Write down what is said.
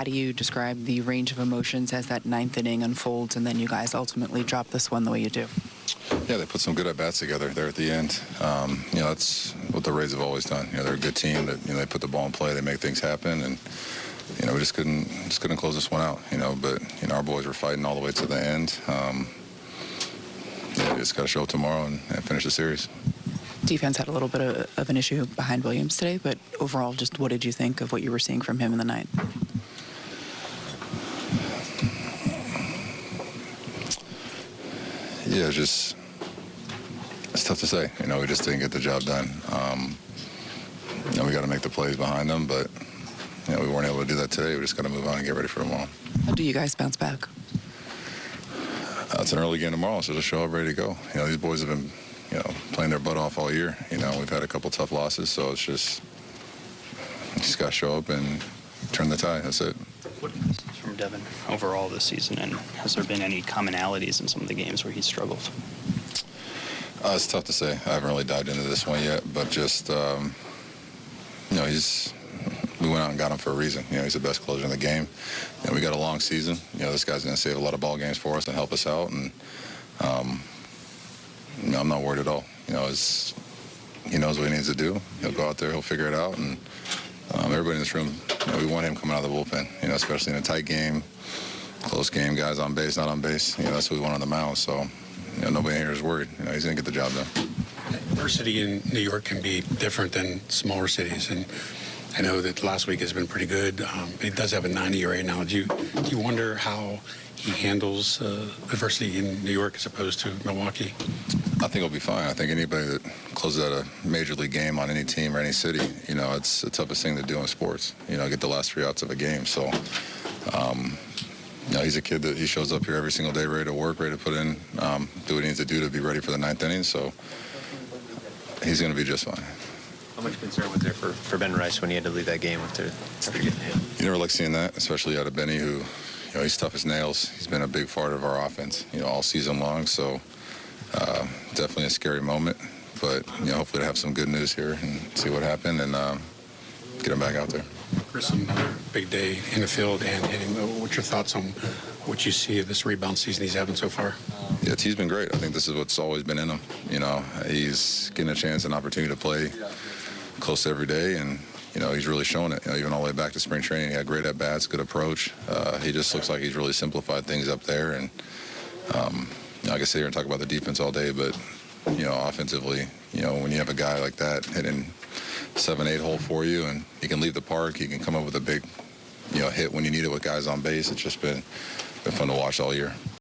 How do you describe the range of emotions as that ninth inning unfolds and then you guys ultimately drop this one the way you do? Yeah, they put some good at-bats together there at the end. That's what the Rays have always done. They're a good team that, they put the ball in play, they make things happen, and, we just couldn't close this one out, but, our boys were fighting all the way to the end. We just got to show up tomorrow and finish the series. Defense had a little bit of an issue behind Williams today, but overall, just what did you think of what you were seeing from him in the ninth? Yeah, it's tough to say. We just didn't get the job done. We got to make the plays behind them, but we weren't able to do that today. We just got to move on and get ready for tomorrow. How do you guys bounce back? It's an early game tomorrow, so just show up ready to go. These boys have been, playing their butt off all year. We've had a couple tough losses, so it's just got to show up and turn the tide. That's it. What from Devin overall this season, and has there been any commonalities in some of the games where he struggled? It's tough to say. I haven't really dived into this one yet, but just, we went out and got him for a reason. He's the best closer in the game. We got a long season. This guy's going to save a lot of ball games for us and help us out, and I'm not worried at all. He knows what he needs to do. He'll go out there, he'll figure it out, and everybody in this room, we want him coming out of the bullpen, especially in a tight game, close game, guys on base, not on base. That's what we want on the mound, so nobody here is worried. He's going to get the job done. Adversity in New York can be different than smaller cities, and I know that last week has been pretty good. He does have a 90 right now. Do you wonder how he handles adversity in New York as opposed to Milwaukee? I think he'll be fine. I think anybody that closes out a major league game on any team or any city, it's the toughest thing to do in sports. Get the last 3 outs of a game. So, he's a kid that he shows up here every single day, ready to work, ready to put in, do what he needs to do to be ready for the 9th inning. So, he's going to be just fine. How much concern was there for Ben Rice when he had to leave that game after getting hit? You never like seeing that, especially out of Benny, who, he's tough as nails. He's been a big part of our offense, all season long. So definitely a scary moment. But, hopefully to have some good news here and see what happened and get him back out there. Chris, another big day in the field and hitting. What's your thoughts on what you see of this rebound season he's having so far? Yeah, T's been great. I think this is what's always been in him. He's getting a chance and opportunity to play close to every day, and he's really showing it. Even all the way back to spring training, he had great at-bats, good approach. He just looks like he's really simplified things up there, and I can sit here and talk about the defense all day, but offensively, when you have a guy like that hitting 7-8 hole for you, and he can leave the park, he can come up with a big hit when you need it with guys on base. It's just been fun to watch all year.